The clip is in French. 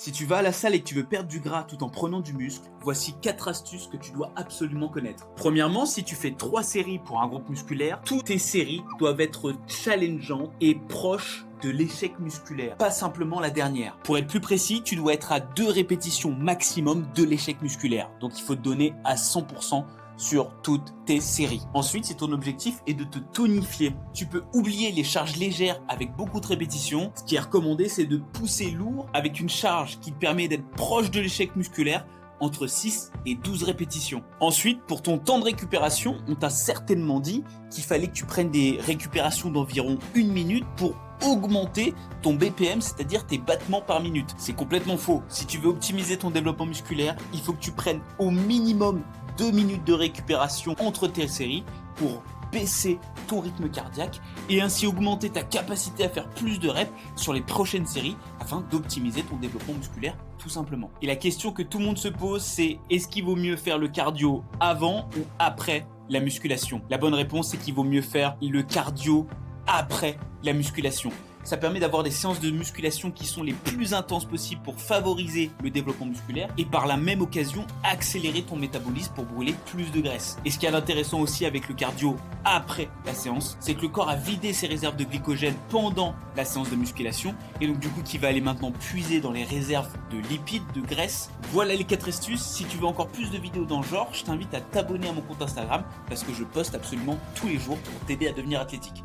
Si tu vas à la salle et que tu veux perdre du gras tout en prenant du muscle, voici 4 astuces que tu dois absolument connaître. Premièrement, si tu fais 3 séries pour un groupe musculaire, toutes tes séries doivent être challengeantes et proches de l'échec musculaire, pas simplement la dernière. Pour être plus précis, tu dois être à 2 répétitions maximum de l'échec musculaire. Donc il faut te donner à 100% sur toutes tes séries. Ensuite, si ton objectif est de te tonifier, tu peux oublier les charges légères avec beaucoup de répétitions. Ce qui est recommandé, c'est de pousser lourd avec une charge qui te permet d'être proche de l'échec musculaire entre 6 et 12 répétitions. Ensuite, pour ton temps de récupération, on t'a certainement dit qu'il fallait que tu prennes des récupérations d'environ 1 minute pour augmenter ton BPM, c'est-à-dire tes battements par minute. C'est complètement faux. Si tu veux optimiser ton développement musculaire, il faut que tu prennes au minimum 2 minutes de récupération entre tes séries pour baisser ton rythme cardiaque et ainsi augmenter ta capacité à faire plus de reps sur les prochaines séries afin d'optimiser ton développement musculaire tout simplement. Et la question que tout le monde se pose, c'est est-ce qu'il vaut mieux faire le cardio avant ou après la musculation? La bonne réponse, c'est qu'il vaut mieux faire le cardio après la musculation. Ça permet d'avoir des séances de musculation qui sont les plus intenses possibles pour favoriser le développement musculaire et par la même occasion accélérer ton métabolisme pour brûler plus de graisse. Et ce qui est intéressant aussi avec le cardio après la séance, c'est que le corps a vidé ses réserves de glycogène pendant la séance de musculation et donc du coup qui va aller maintenant puiser dans les réserves de lipides, de graisse. Voilà les 4 astuces. Si tu veux encore plus de vidéos dans le genre, je t'invite à t'abonner à mon compte Instagram parce que je poste absolument tous les jours pour t'aider à devenir athlétique.